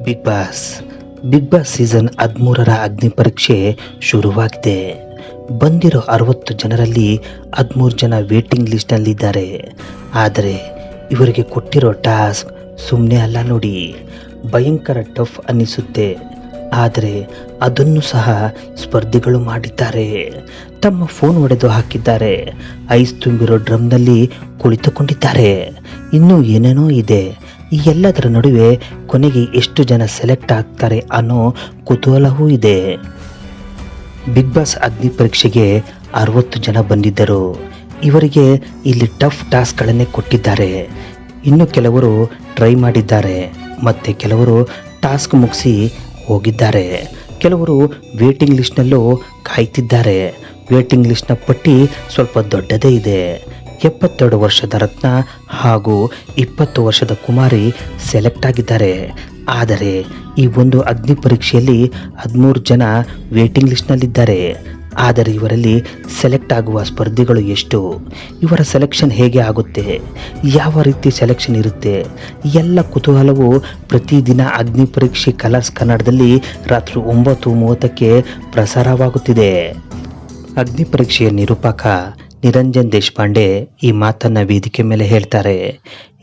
Big Boss Bigg Boss season 13ರ ಅಗ್ನಿ ಪರೀಕ್ಷೆ ಶುರುವಾಗಿದೆ. ಬಂದಿರೋ 60 ಜನರಲ್ಲಿ 13 ಜನ ವೇಟಿಂಗ್ ಲಿಸ್ಟ್ನಲ್ಲಿದ್ದಾರೆ. ಆದರೆ ಇವರಿಗೆ ಕೊಟ್ಟಿರೋ ಟಾಸ್ಕ್ ಸುಮ್ಮನೆ ಅಲ್ಲ ನೋಡಿ, ಭಯಂಕರ ಟಫ್ ಅನ್ನಿಸುತ್ತೆ. ಆದರೆ ಅದನ್ನು ಸಹ ಸ್ಪರ್ಧಿಗಳು ಮಾಡಿದ್ದಾರೆ. ತಮ್ಮ ಫೋನ್ ಒಡೆದು ಹಾಕಿದ್ದಾರೆ, ಐಸ್ ತುಂಬಿರೋ ಡ್ರಮ್ನಲ್ಲಿ ಕುಳಿತುಕೊಂಡಿದ್ದಾರೆ. ಇನ್ನೂ ಏನೇನೋ ಇದೆ. ಈ ಎಲ್ಲದರ ನಡುವೆ ಕೊನೆಗೆ ಎಷ್ಟು ಜನ ಸೆಲೆಕ್ಟ್ ಆಗ್ತಾರೆ ಅನ್ನೋ ಕುತೂಹಲವೂ ಇದೆ. ಬಿಗ್ ಬಾಸ್ ಅಗ್ನಿ ಪರೀಕ್ಷೆಗೆ 60 ಜನ ಬಂದಿದ್ದರು. ಇವರಿಗೆ ಇಲ್ಲಿ ಟಫ್ ಟಾಸ್ಕ್ಗಳನ್ನೇ ಕೊಟ್ಟಿದ್ದಾರೆ. ಇನ್ನು ಕೆಲವರು ಟ್ರೈ ಮಾಡಿದ್ದಾರೆ, ಮತ್ತೆ ಕೆಲವರು ಟಾಸ್ಕ್ ಮುಗಿಸಿ ಹೋಗಿದ್ದಾರೆ. ಕೆಲವರು ವೇಟಿಂಗ್ ಲಿಸ್ಟ್ನಲ್ಲೂ ಕಾಯ್ತಿದ್ದಾರೆ. ವೇಟಿಂಗ್ ಲಿಸ್ಟ್ನ ಪಟ್ಟಿ ಸ್ವಲ್ಪ ದೊಡ್ಡದೇ ಇದೆ. 72 ವರ್ಷದ ರತ್ನ ಹಾಗೂ 20 ವರ್ಷದ ಕುಮಾರಿ ಸೆಲೆಕ್ಟ್ ಆಗಿದ್ದಾರೆ. ಆದರೆ ಈ ಒಂದು ಅಗ್ನಿ ಪರೀಕ್ಷೆಯಲ್ಲಿ 13 ಜನ ವೇಟಿಂಗ್ ಲಿಸ್ಟ್ನಲ್ಲಿದ್ದಾರೆ. ಆದರೆ ಇವರಲ್ಲಿ ಸೆಲೆಕ್ಟ್ ಆಗುವ ಸ್ಪರ್ಧಿಗಳು ಎಷ್ಟು, ಇವರ ಸೆಲೆಕ್ಷನ್ ಹೇಗೆ ಆಗುತ್ತೆ, ಯಾವ ರೀತಿ ಸೆಲೆಕ್ಷನ್ ಇರುತ್ತೆ, ಎಲ್ಲ ಕುತೂಹಲವು ಪ್ರತಿದಿನ ಅಗ್ನಿ ಪರೀಕ್ಷೆ ಕಲರ್ಸ್ ಕನ್ನಡದಲ್ಲಿ ರಾತ್ರಿ 9:30ಕ್ಕೆ ಪ್ರಸಾರವಾಗುತ್ತಿದೆ. ಅಗ್ನಿ ಪರೀಕ್ಷೆಯ ನಿರೂಪಕ ನಿರಂಜನ್ ದೇಶಪಾಂಡೆ ಈ ಮಾತನ್ನ ವೇದಿಕೆ ಮೇಲೆ ಹೇಳ್ತಾರೆ.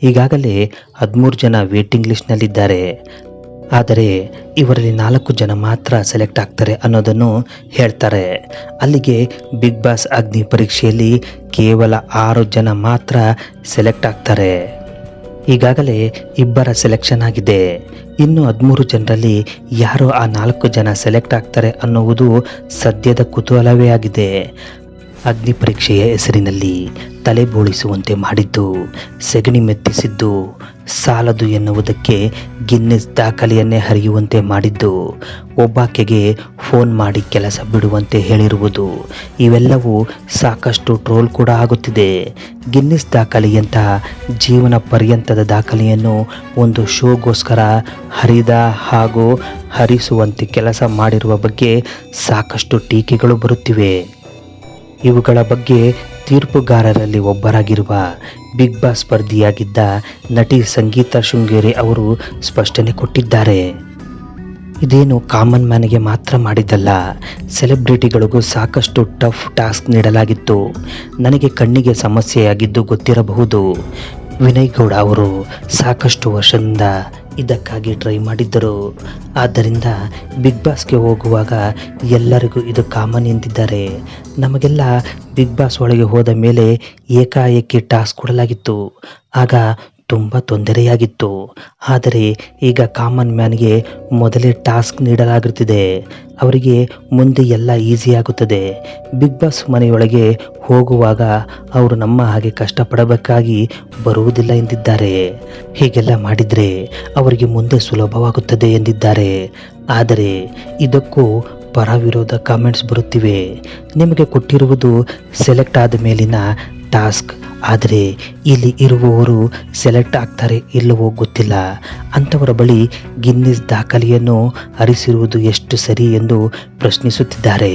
ಈಗಾಗಲೇ 13 ಜನ ವೇಟಿಂಗ್ ಲಿಸ್ಟ್ನಲ್ಲಿದ್ದಾರೆ. ಆದರೆ ಇವರಲ್ಲಿ 4 ಜನ ಮಾತ್ರ ಸೆಲೆಕ್ಟ್ ಆಗ್ತಾರೆ ಅನ್ನೋದನ್ನು ಹೇಳ್ತಾರೆ. ಅಲ್ಲಿಗೆ ಬಿಗ್ ಬಾಸ್ ಅಗ್ನಿ ಪರೀಕ್ಷೆಯಲ್ಲಿ ಕೇವಲ 6 ಜನ ಮಾತ್ರ ಸೆಲೆಕ್ಟ್ ಆಗ್ತಾರೆ. ಈಗಾಗಲೇ 2 ಸೆಲೆಕ್ಷನ್ ಆಗಿದೆ. ಇನ್ನು 13 ಜನರಲ್ಲಿ ಯಾರು ಆ 4 ಜನ ಸೆಲೆಕ್ಟ್ ಆಗ್ತಾರೆ ಅನ್ನುವುದು ಸದ್ಯದ ಕುತೂಹಲವೇ ಆಗಿದೆ. ಅಗ್ನಿ ಪರೀಕ್ಷೆಯ ಹೆಸರಿನಲ್ಲಿ ತಲೆ ಬೋಳಿಸುವಂತೆ ಮಾಡಿದ್ದು, ಸೆಗಣಿ ಮೆತ್ತಿಸಿದ್ದು, ಸಾಲದು ಎನ್ನುವುದಕ್ಕೆ ಗಿನ್ನೆಸ್ ದಾಖಲೆಯನ್ನೇ ಹರಿಯುವಂತೆ ಮಾಡಿದ್ದು, ಒಬ್ಬಾಕೆಗೆ ಫೋನ್ ಮಾಡಿ ಕೆಲಸ ಬಿಡುವಂತೆ ಹೇಳಿರುವುದು, ಇವೆಲ್ಲವೂ ಸಾಕಷ್ಟು ಟ್ರೋಲ್ ಕೂಡ ಆಗುತ್ತಿದೆ. ಗಿನ್ನೆಸ್ ದಾಖಲೆಯಂತಹ ಜೀವನ ಪರ್ಯಂತದ ದಾಖಲೆಯನ್ನು ಒಂದು ಶೋಗೋಸ್ಕರ ಹರಿದ ಹಾಗೂ ಹರಿಸುವಂತೆ ಕೆಲಸ ಮಾಡಿರುವ ಬಗ್ಗೆ ಸಾಕಷ್ಟು ಟೀಕೆಗಳು ಬರುತ್ತಿವೆ. ಇವುಗಳ ಬಗ್ಗೆ ತೀರ್ಪುಗಾರರಲ್ಲಿ ಒಬ್ಬರಾಗಿರುವ ಬಿಗ್ ಬಾಸ್ ಸ್ಪರ್ಧಿಯಾಗಿದ್ದ ನಟಿ ಸಂಗೀತಾ ಶೃಂಗೇರಿ ಅವರು ಸ್ಪಷ್ಟನೆ ಕೊಟ್ಟಿದ್ದಾರೆ. ಇದೇನು ಕಾಮನ್ ಮ್ಯಾನ್ಗೆ ಮಾತ್ರ ಮಾಡಿದ್ದಲ್ಲ, ಸೆಲೆಬ್ರಿಟಿಗಳಿಗೂ ಸಾಕಷ್ಟು ಟಫ್ ಟಾಸ್ಕ್ ನೀಡಲಾಗಿತ್ತು. ನನಗೆ ಕಣ್ಣಿಗೆ ಸಮಸ್ಯೆಯಾಗಿದ್ದು ಗೊತ್ತಿರಬಹುದು. ವಿನಯ್ ಗೌಡ ಅವರು ಸಾಕಷ್ಟು ವರ್ಷದಿಂದ ಇದಕ್ಕಾಗಿ ಟ್ರೈ ಮಾಡಿದ್ದರು. ಆದ್ದರಿಂದ ಬಿಗ್ ಬಾಸ್ಗೆ ಹೋಗುವಾಗ ಎಲ್ಲರಿಗೂ ಇದು ಕಾಮನ್ ಎಂದಿದ್ದಾರೆ. ನಮಗೆಲ್ಲ ಬಿಗ್ ಬಾಸ್ ಒಳಗೆ ಹೋದ ಮೇಲೆ ಏಕಾಏಕಿ ಟಾಸ್ಕ್ ಕೊಡಲಾಗಿತ್ತು. ಆಗ ತುಂಬ ತೊಂದರೆಯಾಗಿತ್ತು. ಆದರೆ ಈಗ ಕಾಮನ್ ಮ್ಯಾನ್ಗೆ ಮೊದಲೇ ಟಾಸ್ಕ್ ನೀಡಲಾಗುತ್ತಿದೆ. ಅವರಿಗೆ ಮುಂದೆ ಎಲ್ಲ ಈಸಿ ಆಗುತ್ತದೆ. ಬಿಗ್ ಬಾಸ್ ಮನೆಯೊಳಗೆ ಹೋಗುವಾಗ ಅವರು ನಮ್ಮ ಹಾಗೆ ಕಷ್ಟಪಡಬೇಕಾಗಿ ಬರುವುದಿಲ್ಲ ಎಂದಿದ್ದಾರೆ. ಹೀಗೆಲ್ಲ ಮಾಡಿದರೆ ಅವರಿಗೆ ಮುಂದೆ ಸುಲಭವಾಗುತ್ತದೆ ಎಂದಿದ್ದಾರೆ. ಆದರೆ ಇದಕ್ಕೂ ಪರ ವಿರೋಧ ಕಾಮೆಂಟ್ಸ್ ಬರುತ್ತಿವೆ. ನಿಮಗೆ ಕೊಟ್ಟಿರುವುದು ಸೆಲೆಕ್ಟ್ ಆದ ಮೇಲಿನ ಟಾಸ್ಕ್, ಆದರೆ ಇಲ್ಲಿ ಇರುವವರು ಸೆಲೆಕ್ಟ್ ಆಗ್ತಾರೆ ಇಲ್ಲವೋ ಗೊತ್ತಿಲ್ಲ. ಅಂಥವರ ಬಳಿ ಗಿನ್ನೆಸ್ ದಾಖಲೆಯನ್ನು ಹರಿಸಿರುವುದು ಎಷ್ಟು ಸರಿ ಎಂದು ಪ್ರಶ್ನಿಸುತ್ತಿದ್ದಾರೆ.